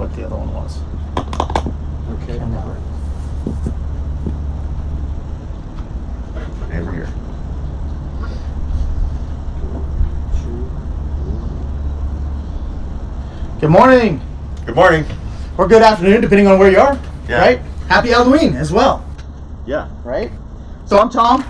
what the other one was. Okay. Over here. Good morning. Good morning. Or good afternoon, depending on where you are. Yeah. Right? Happy Halloween as well. Yeah. Right? So I'm Tom.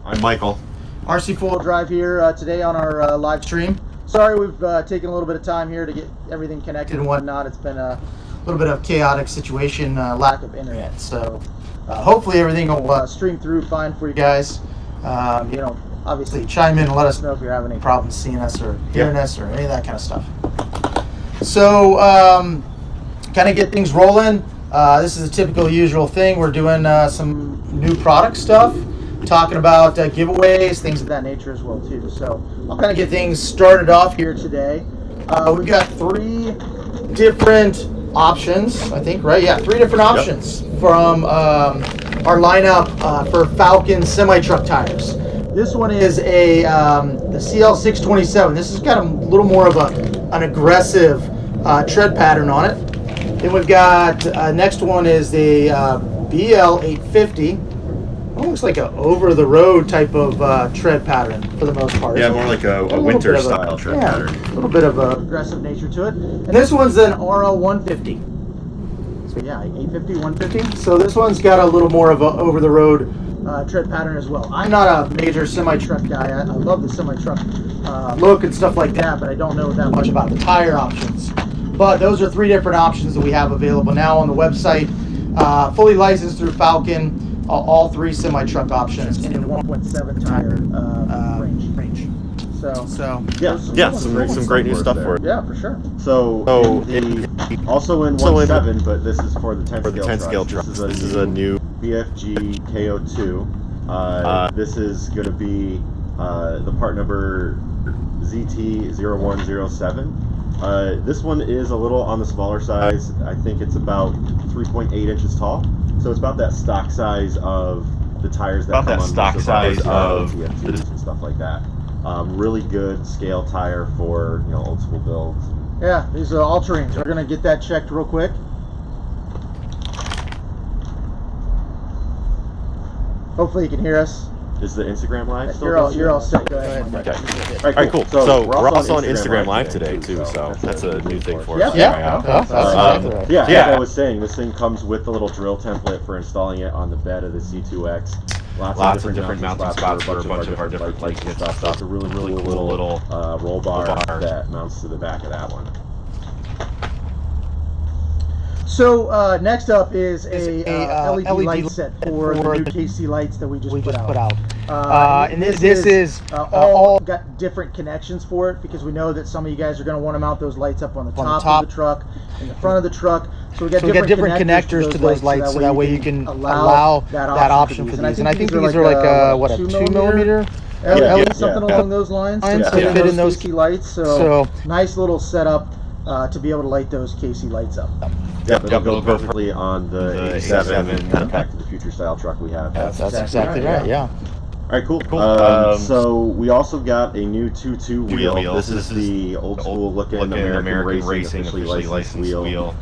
I'm Michael. RC Full Drive here today on our live stream. Sorry we've taken a little bit of time here to get everything connected and whatnot. It's been a little bit of chaotic situation, lack of internet. So hopefully everything will stream through fine for you guys. You know, obviously chime in and let us know if you're having any problems seeing us or hearing us or any of that kind of stuff. So kind of get things rolling. This is a typical usual thing. We're doing some new product stuff, talking about giveaways, things of that nature as well too. So I'll kind of get things started off here today. We've got 3 different options, I think, right? Yeah, 3 different options from our lineup for Falcon semi-truck tires. This one is a the CL627. This has got a little more of an aggressive tread pattern on it. Then we've got next one is the BL850. Looks like an over-the-road type of tread pattern for the most part. Yeah, more like a winter style tread pattern. A little bit of a aggressive nature to it. And this one's an RL150. So yeah, 850, 150. So this one's got a little more of a over-the-road tread pattern as well. I'm not a major semi-truck guy. I love the semi-truck look and stuff like that, but I don't know that much about the tire options. But those are 3 different options that we have available now on the website. Fully licensed through Falcon. All 3 semi-truck options in the 1.7 tire range. So yeah, some great new stuff for it. Yeah, for sure. So also in 1.7, but this is for the 10 scale truck. This is a new BFG KO2. This is going to be the part number ZT0107. This one is a little on the smaller size. I think it's about 3.8 inches tall. So it's about that stock size of the tires that come on stock size of TFTs and stuff like that. Really good scale tire for old school builds. Yeah, these are all-terrains. We're gonna get that checked real quick. Hopefully you can hear us. Is the Instagram live still? You're all set. Go ahead. Okay. All right, cool. So we're also on Instagram Live today too, so that's a new thing for us. Yeah. Like I was saying, this thing comes with the little drill template for installing it on the bed of the C2X. Lots of different mounting spots for a bunch of our different plates and stuff. It's a really cool little roll bar that mounts to the back of that one. So next up is a LED light set for the new KC lights that we just put out. And this is all got different connections for it because we know that some of you guys are going to want to mount those lights up on the top of the truck, in the front of the truck. So we got different connectors to those lights, so that way you can allow that option for these. And I think these are like a 2 millimeter LED, something along those lines to fit in those key lights. So nice little setup to be able to light those KC lights up. It'll go perfectly on the 87 kind of Back to the Future style truck we have. That's exactly right. Yeah. All right, cool. So we also got a new 2.2 wheel. This is the old school looking American Racing officially licensed wheel.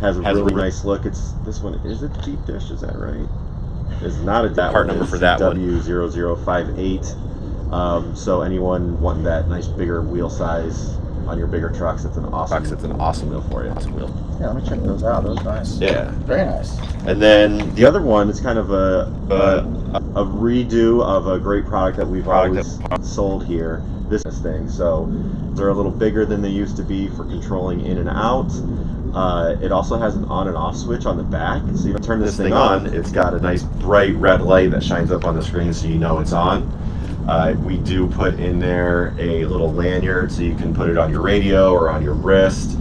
Has a really nice look. This one is it deep dish? Is that right? It's not a part number for that one. W0058. So anyone wanting that nice bigger wheel size on your bigger trucks, it's an awesome wheel for you. Awesome wheel. Yeah, let me check those out. Those are nice. Yeah, very nice. And then the other one is kind of a redo of a great product that we've always sold here. This thing. So they're a little bigger than they used to be for controlling in and out. It also has an on and off switch on the back. So you turn this thing on, it's got a nice bright red light that shines up on the screen so you know it's on. We do put in there a little lanyard so you can put it on your radio or on your wrist.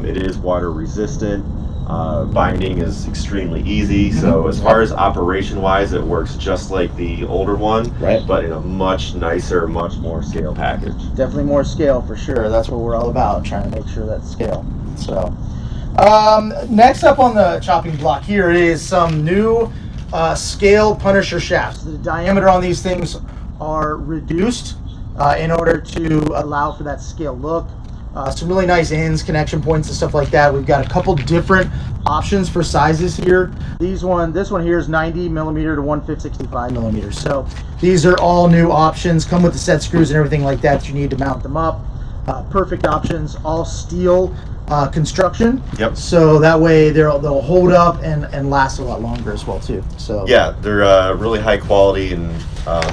It is water resistant. Binding is extremely easy. So as far as operation wise, it works just like the older one, but in a much nicer, much more scale package. Definitely more scale for sure. That's what we're all about, trying to make sure that's scale. So next up on the chopping block here is some new scale Punisher shafts. The diameter on these things are reduced in order to allow for that scale look. Some really nice ends, connection points, and stuff like that. We've got a couple different options for sizes here. This one here is 90 millimeter to 165 millimeters. So these are all new options. Come with the set screws and everything like that you need to mount them up. Perfect options, all steel construction. Yep. So that way they'll hold up and last a lot longer as well too. So yeah, they're really high quality, and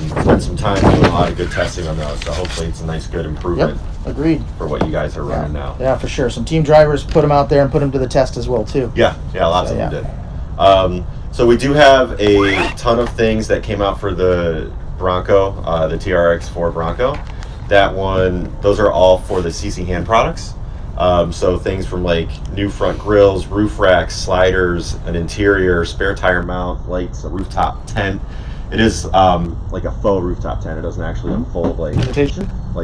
spent some time doing a lot of good testing on those. So hopefully it's a nice, good improvement. Yep. Agreed. For what you guys are running now. Yeah, for sure. Some team drivers put them out there and put them to the test as well too. Yeah, lots of them did. So we do have a ton of things that came out for the Bronco, the TRX4 Bronco. That one, those are all for the CC Hand products. So things from like new front grills, roof racks, sliders, an interior, spare tire mount, lights, a rooftop tent. It is like a faux rooftop tent. It doesn't actually unfold like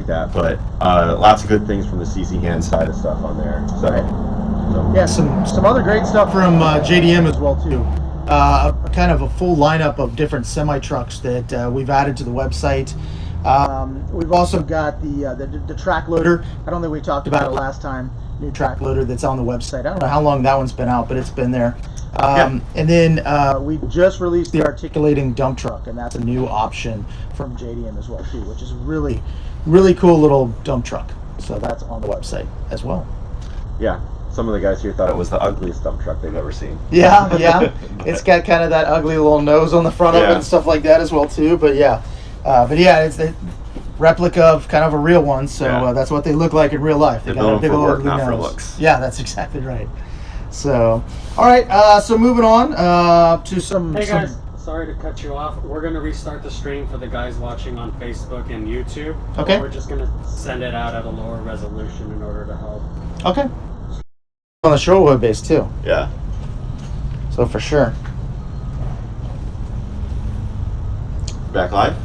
that. But lots of good things from the CC Hand side of stuff on there. So, yeah, some other great stuff from JDM as well too. Kind of a full lineup of different semi trucks that we've added to the website. We've also got the track loader. I don't think we talked about it last time. New track loader that's on the website. I don't know how long that one's been out, but it's been there. And then we just released the articulating dump truck, and that's a new option from JDM as well too, which is really, really cool little dump truck. So that's on the website as well. Yeah. Some of the guys here thought it was the ugliest dump truck they've ever seen. Yeah. It's got kind of that ugly little nose on the front of it and stuff like that as well too. But yeah, it's a replica of kind of a real one. So that's what they look like in real life. They got a big old ugly nose. Not for looks. Yeah, that's exactly right. So, all right. So moving on to some. Hey guys, sorry to cut you off. We're going to restart the stream for the guys watching on Facebook and YouTube. Okay. We're just going to send it out at a lower resolution in order to help. Okay. On the short web base too. Yeah. So for sure. Back live?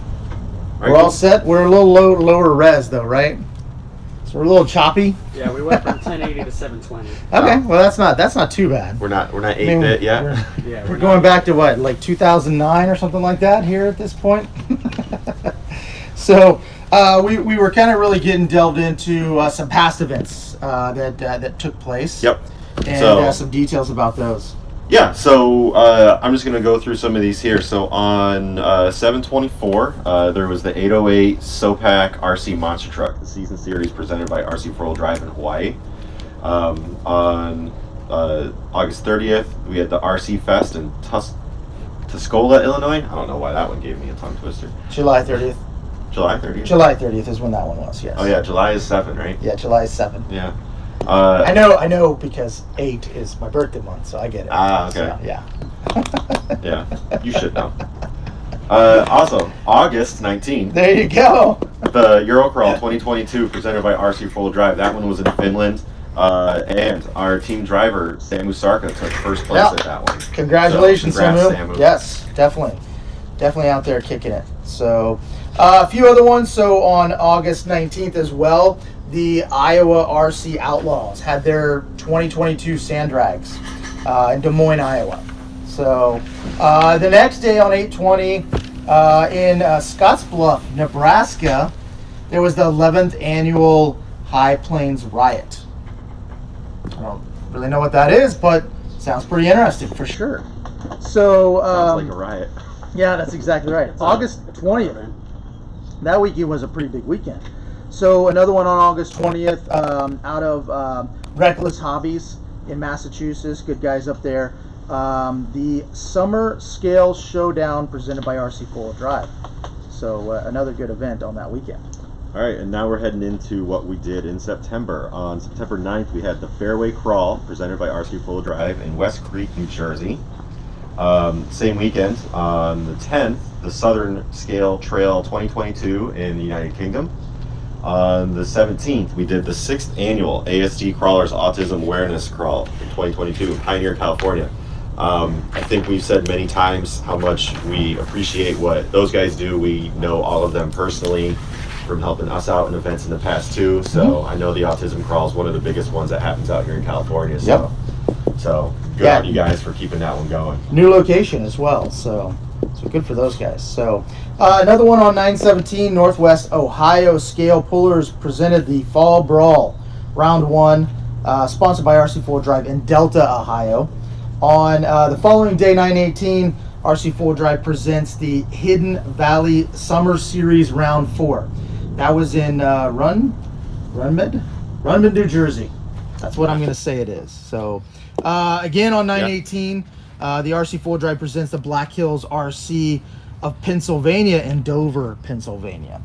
Right, we're all set. We're a little lower res though, right? So we're a little choppy. Yeah, we went from 1080 to 720. Okay, well that's not too bad. We're not 8-bit yet. We're going back to what, like 2009 or something like that here at this point. So we were kind of really getting delved into some past events that took place. Yep. And some details about those. Yeah, so I'm just going to go through some of these here. So on 7/24, there was the 808 SoPac RC Monster Truck, the season series presented by RC 4-Wheel Drive in Hawaii. On August 30th, we had the RC Fest in Tuscola, Illinois. I don't know why that one gave me a tongue twister. July 30th. July 30th? July 30th is when that one was, yes. Oh yeah, July is 7, right? Yeah, July is 7. Yeah. I know because 8 is my birthday month, so I get it. Ah, okay. So, yeah. Yeah, you should know. Also, August 19th. There you go. The Eurocrawl 2022 presented by RC 4-Wheel Drive. That one was in Finland. And our team driver, Samu Sarka, took first place at that one. Congratulations, so Samu. Yes, definitely. Definitely out there kicking it. So, a few other ones. So, on August 19th as well, the Iowa RC Outlaws had their 2022 sand drags in Des Moines, Iowa. So, the next day on 8/20 in Scottsbluff, Nebraska, there was the 11th annual High Plains Riot. I don't really know what that is, but sounds pretty interesting for sure. So, sounds like a riot. Yeah, that's exactly right. August 20th. That weekend was a pretty big weekend. So another one on August 20th out of Reckless Hobbies in Massachusetts. Good guys up there. The Summer Scale Showdown presented by RC 4-Wheel Drive. So another good event on that weekend. All right, and now we're heading into what we did in September. On September 9th, we had the Fairway Crawl presented by RC 4-Wheel Drive in West Creek, New Jersey. Same weekend, on the 10th, the Southern Scale Trail 2022 in the United Kingdom. On the 17th, we did the 6th annual ASD Crawlers Autism Awareness Crawl in 2022 in Pioneer, California. I think we've said many times how much we appreciate what those guys do. We know all of them personally from helping us out in events in the past too. So I know the Autism Crawl is one of the biggest ones that happens out here in California. So good on you guys for keeping that one going. New location as well, so good for those guys. So another one on 9/17, Northwest Ohio Scale Pullers presented the Fall Brawl round one, sponsored by RC4 Drive in Delta, Ohio. On the following day, 9/18, RC4 Drive presents the Hidden Valley Summer Series Round 4. That was in Runmond, New Jersey. That's what I'm going to say it is. So, again, on 9/18, the RC4 Drive presents the Black Hills RC of Pennsylvania in Dover, Pennsylvania.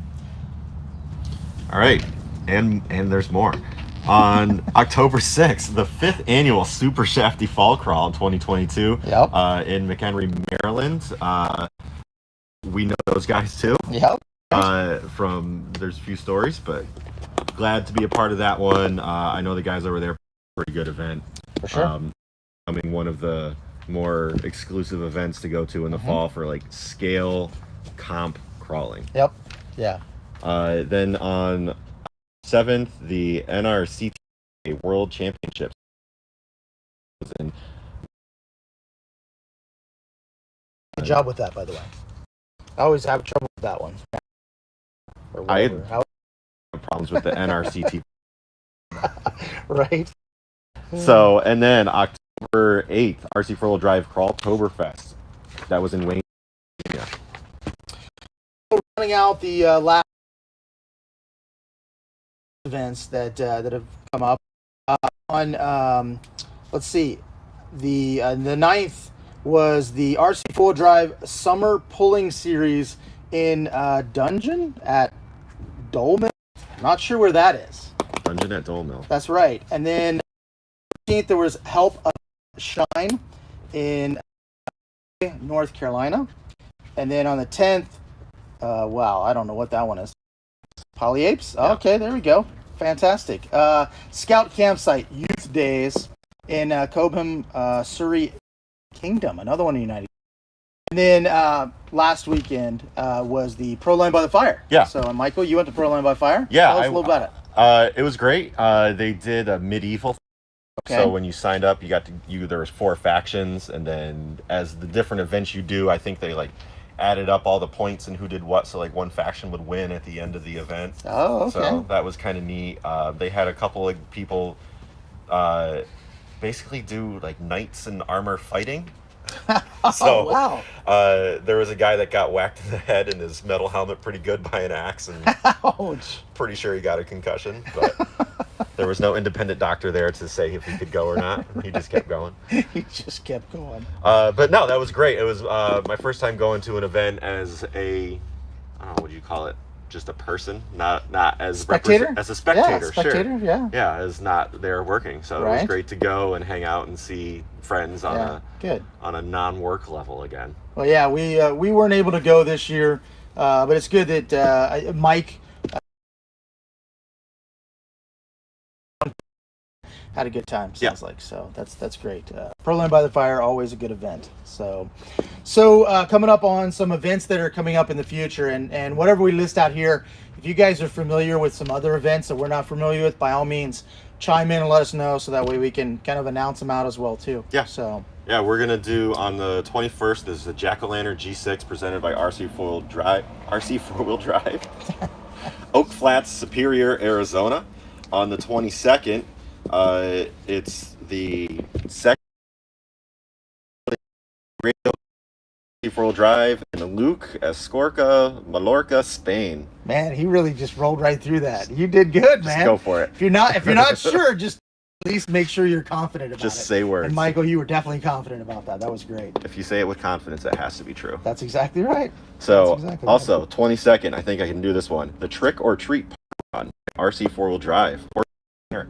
All right, and there's more. On October 6th, the 5th annual Super Shafty Fall Crawl 2022 Yep. In McHenry, Maryland. We know those guys too. Yep. There's a few stories, but glad to be a part of that one. I know the guys over there. Pretty good event. For sure. Becoming one of the more exclusive events to go to in the fall for like scale comp crawling. Yep. Yeah. Then on 7th, the NRCTA World Championships. Good job with that, by the way. I always have trouble with that one. I had problems with the NRCT. Right. So, and then October 8th, RC 4-wheel drive Crawltoberfest. That was in Wayne. Yeah. Running out the last events that have come up on. Let's see, the 9th was the RC 4 Drive Summer Pulling Series in Dungeon at Dolman. Not sure where that is. Dungeon at Dolmill. That's right. And then 15th there was Help Us Shine in North Carolina. And then on the 10th, wow, I don't know what that one is. Polyapes? Yeah. Okay, there we go. Fantastic. Scout Campsite Youth Days in Cobham, Surrey Kingdom. Another one in the United States. And then last weekend was the Pro Line by the Fire. Yeah. So, Michael, you went to Pro Line by Fire? Yeah. Tell us a little about it. It was great. They did a medieval. Okay. So when you signed up, there was 4 factions, and then as the different events you do, I think they like added up all the points and who did what. So like one faction would win at the end of the event. Oh, okay. So that was kind of neat. They had a couple of people basically do like knights in armor fighting. So, wow. There was a guy that got whacked in the head in his metal helmet pretty good by an axe, and Ouch. pretty sure he got a concussion, but there was no independent doctor there to say if he could go or not. He just kept going. He just kept going. But no, that was great. It was my first time going to an event as I don't know, what do you call it? Just a person, not as Spectator? as a spectator. Yeah, spectator, sure. yeah. Yeah, as not there working. So it was great to go and hang out and see friends on a non-work level again. Well, yeah, we weren't able to go this year, but it's good that Mike had a good time. Sounds like so. That's great. Pro Line by the Fire, always a good event. So coming up on some events that are coming up in the future, and whatever we list out here, if you guys are familiar with some other events that we're not familiar with, by all means, chime in and let us know, so that way we can kind of announce them out as well too. Yeah. So. Yeah, we're gonna do on the 21st. This is the Jack-O-Lantern G6 presented by RC 4-wheel drive, Oak Flats, Superior, Arizona. On the 22nd, it's the second radio 4-wheel drive in Luke, Escorca, Mallorca, Spain. Man, he really just rolled right through that. You did good, man. Just go for it. If you're not sure, just at least make sure you're confident about it. Just say words. And Michael, you were definitely confident about that. That was great. If you say it with confidence, it has to be true. That's exactly right. So, exactly also, 22nd, I think I can do this one. The Trick or Treat on RC 4-wheel drive.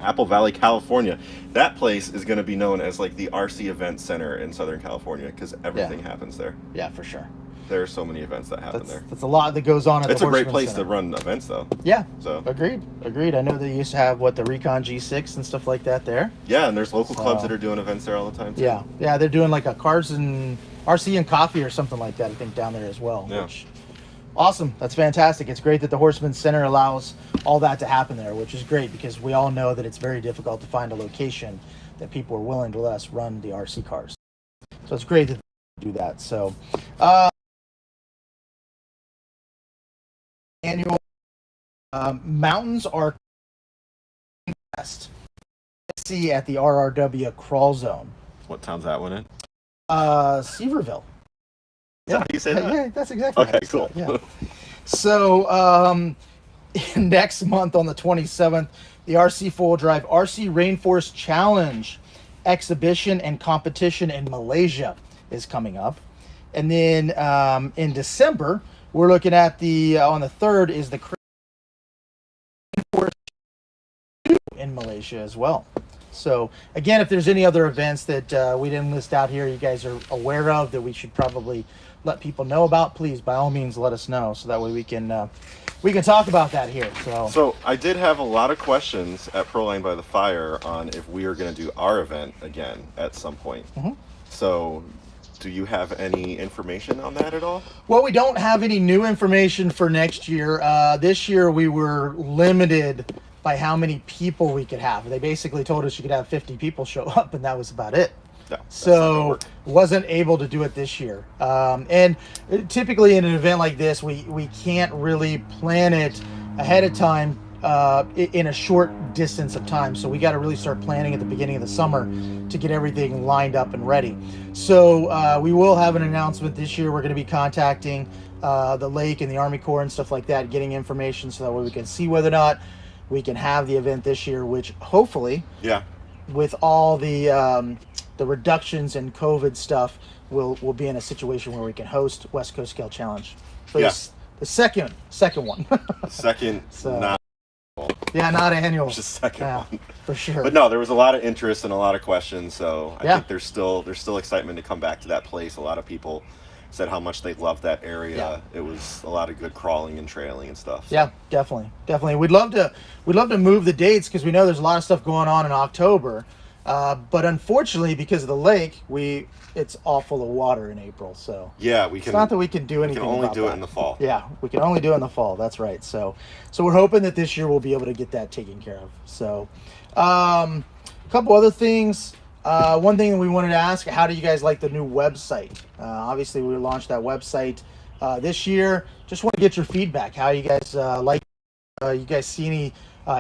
Apple Valley, California. That place is going to be known as like the RC Event Center in Southern California because everything happens there. Yeah, for sure. There are so many events that happen there. That's a lot that goes on at It's the a great Horseman place Center. to run events, though. Yeah. So agreed. I know they used to have the Recon G6 and stuff like that there. Yeah, and there's local clubs that are doing events there all the time too. Yeah, they're doing like a Cars and RC and Coffee or something like that, I think, down there as well. Yeah. Which, awesome. That's fantastic. It's great that the Horseman Center allows all that to happen there, which is great because we all know that it's very difficult to find a location that people are willing to let us run the RC cars. So it's great that they do that. So, annual mountains are see at the RRW crawl zone. What town's that one in? Seaverville. Is that how you say that? Yeah, that's exactly Okay, right. cool. So, yeah. So next month on the 27th, the RC Full Drive RC Rainforest Challenge exhibition and competition in Malaysia is coming up. And then in December, we're looking at on the 3rd is the Rainforest in Malaysia as well. So again, if there's any other events that we didn't list out here you guys are aware of that we should probably let people know about, please by all means let us know so that way we can talk about that here. So I did have a lot of questions at Proline by the Fire on if we are going to do our event again at some point. Mm-hmm. So do you have any information on that at all? Well, we don't have any new information for next year. This year we were limited by how many people we could have. They basically told us you could have 50 people show up, and that was about it. No, so wasn't able to do it this year. And typically in an event like this, we can't really plan it ahead of time in a short distance of time. So we got to really start planning at the beginning of the summer to get everything lined up and ready. So we will have an announcement this year. We're going to be contacting the lake and the Army Corps and stuff like that, getting information so that way we can see whether or not we can have the event this year, which hopefully, with all the reductions in COVID stuff, we'll be in a situation where we can host West Coast Scale Challenge. So the second one. Second, So, not not annual. just second one. For sure. But no, there was a lot of interest and a lot of questions, so I Yeah. think there's still excitement to come back to that place. A lot of people said how much they loved that area. Yeah. It was a lot of good crawling and trailing and stuff. So. Yeah, definitely. We'd love to move the dates because we know there's a lot of stuff going on in October, but unfortunately because of the lake, it's all full of water in April. So Yeah, we can. it's not that we can do anything. We can only about do that. it in the fall. Yeah, we can only do it in the fall. That's right. So we're hoping that this year we'll be able to get that taken care of. So, a couple other things. One thing that we wanted to ask: how do you guys like the new website? Obviously, we launched that website this year. Just want to get your feedback. How you guys like? You guys see any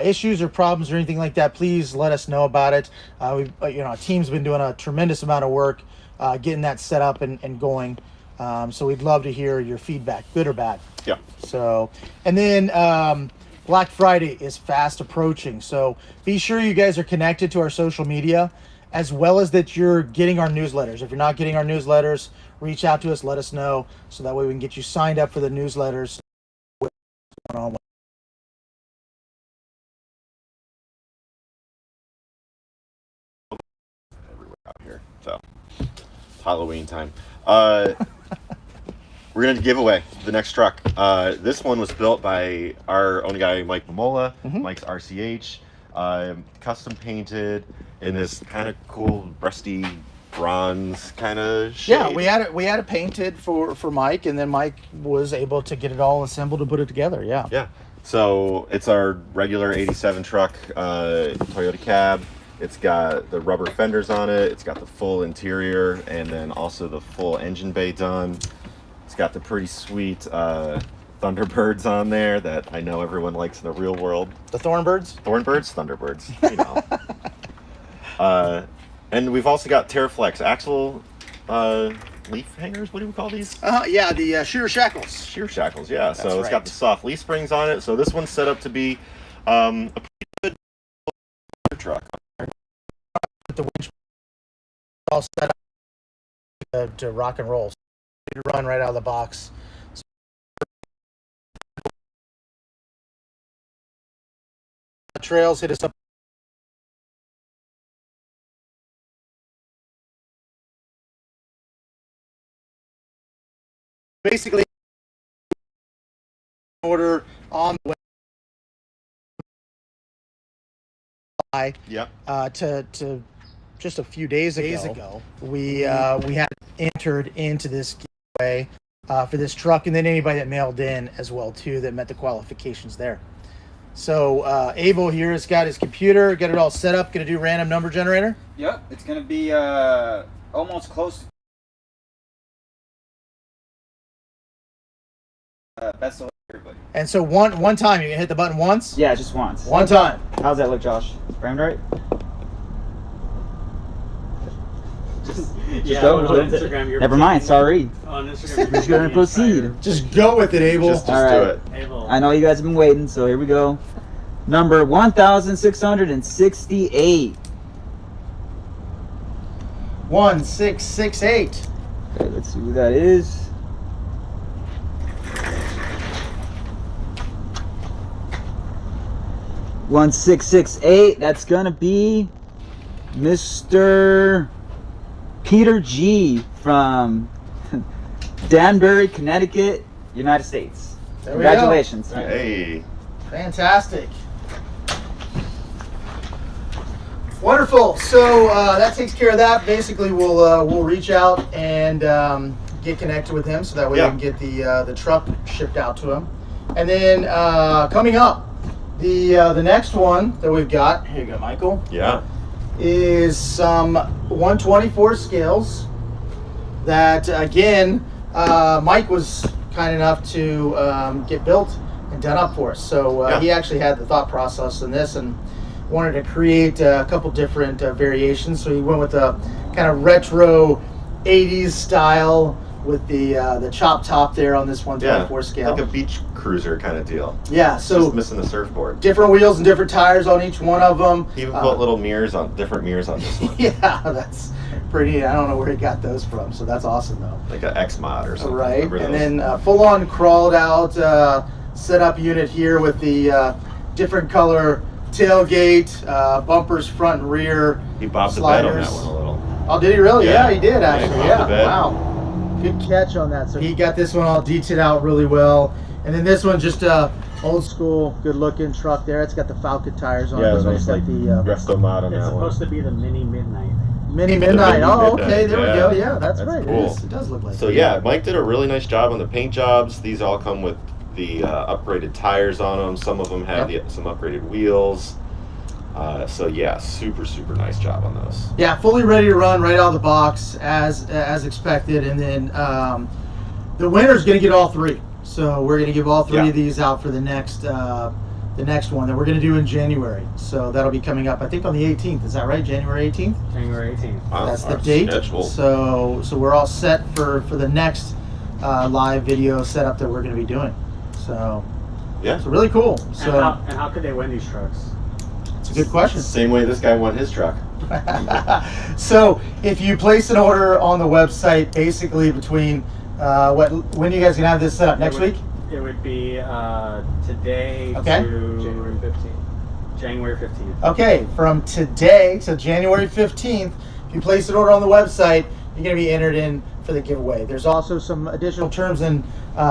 issues or problems or anything like that? Please let us know about it. Our team's been doing a tremendous amount of work getting that set up and going. So we'd love to hear your feedback, good or bad. Yeah. So, and then Black Friday is fast approaching. So be sure you guys are connected to our social media, as well as that you're getting our newsletters. If you're not getting our newsletters, reach out to us, let us know, so that way we can get you signed up for the newsletters. Out here, so it's Halloween time. We're gonna give away the next truck. This one was built by our own guy, Mike Mamola. Mike's RCH, custom painted in this kind of cool rusty bronze kind of shade. Yeah, we had it painted for Mike, and then Mike was able to get it all assembled and put it together. Yeah. So it's our regular '87 truck, Toyota cab. It's got the rubber fenders on it. It's got the full interior, and then also the full engine bay done. It's got the pretty sweet Thunderbirds on there that I know everyone likes in the real world. The Thornbirds? Thunderbirds, you know. And we've also got Terraflex axle leaf hangers. What do we call these? Yeah, the shear shackles. Shear shackles, yeah. That's So it's got right. the soft leaf springs on it. So this one's set up to be a pretty good truck. With the winch all set up to rock and roll. So you run right out of the box. The trails hit us up. Basically, order on the way. Yep. To just a few days ago, we had entered into this giveaway for this truck, and then anybody that mailed in as well too that met the qualifications there. So Abel here has got his computer, got it all set up, gonna do random number generator. Yep, it's gonna be almost close. Best of luck, everybody. And so one time you can hit the button once. Yeah, just once. One time. How's that look, Josh? Framed right? Yeah, go but with on it. Instagram, you're Never mind, taking- sorry. On Instagram, Just gonna proceed. Just go with it, Abel. Just All do right. it. Abel. I know you guys have been waiting, so here we go. Number 1,668. 1668. Okay, let's see who that is. $1,668. That's gonna be Mr. Peter G from Danbury, Connecticut, United States. There we go. Congratulations. Hey. Fantastic. Wonderful. So that takes care of that. Basically, we'll reach out and get connected with him so that way Yeah. we can get the truck shipped out to him. And then coming up, the next one that we've got, here you go, Michael, Yeah. is some 124 scales that, again, Mike was kind enough to get built and done up for us. So Yeah. he actually had the thought process in this and wanted to create a couple different variations. So he went with a kind of retro 80s style with the chop top there on this 124 scale. Like a beach cruiser kind of deal. Yeah, so Just missing the surfboard. different wheels and different tires on each one of them. He even put little mirrors on, different mirrors on this one. Yeah, that's pretty neat. I don't know where he got those from, so that's awesome though. Like an X mod or something. Right, Remember and those? then full-on crawled out setup unit here with the different color tailgate, bumpers front and rear. He bobbed the bed on that sliders. one a little. Oh, did he really? Yeah. Yeah, he did Yeah, he actually. bobbed Yeah, the bed. wow. Good catch on that. So he got this one all detailed out really well. And then this one just old school, good looking truck there. It's got the Falcon tires on it. Yeah, This the one's nice got the resto mod on It's that one. supposed to be the Mini Midnight. Mini Midnight. Mini Oh, Midnight, okay, there we yeah. go. Yeah, that's That's right. cool. It does look like So that. yeah, Mike did a really nice job on the paint jobs. These all come with the upgraded tires on them. Some of them have some upgraded wheels. So yeah, super nice job on those. Yeah, fully ready to run right out of the box as expected, and then the winner's going to get all three. So we're going to give all three Yeah. of these out for the next one that we're going to do in January. So that'll be coming up, I think, on the 18th. Is that right? January 18th. January 18th. Wow, That's the our date. schedule. So we're all set for the next live video setup that we're going to be doing. So Yeah. so really cool. So And how could they win these trucks? it's a good question. Same way this guy won his truck. So if you place an order on the website, basically between when are you guys gonna have this set up? Next It would- week? It would be today Okay. to January 15th. January 15th. Okay, from today to January 15th, if you place an order on the website, you're gonna be entered in for the giveaway. There's also some additional terms and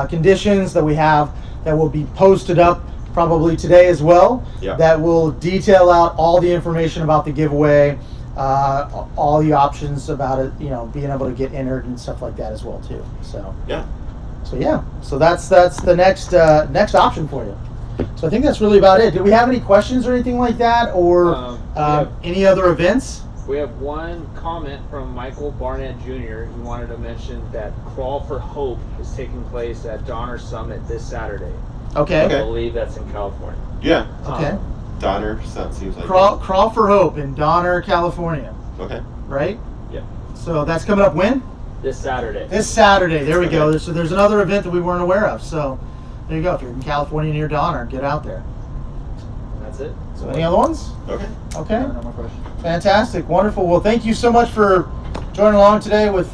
conditions that we have that will be posted up probably today as well. Yeah. That will detail out all the information about the giveaway, all the options about it, being able to get entered and stuff like that as well too. So Yeah. so that's the next option for you. So I think that's really about it. Did we have any questions or anything like that, or any other events? We have one comment from Michael Barnett Jr. He wanted to mention that Crawl for Hope is taking place at Donner Summit this Saturday. Okay. I believe that's in California. Yeah. Okay. Donner seems like Crawl for Hope in Donner, California, Okay. right? Yeah. So that's coming up when? This Saturday. This Saturday. There we go. So there's another event that we weren't aware of. So there you go. If you're in California near Donner, get out there. That's it. So any other ones? Okay. Okay. No more questions. Fantastic. Wonderful. Well, thank you so much for joining along today with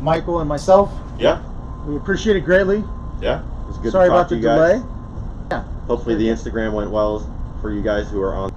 Michael and myself. Yeah. We appreciate it greatly. Yeah. It was good Sorry to talk about to the you guys. delay. Yeah. Hopefully the Instagram went well for you guys who are on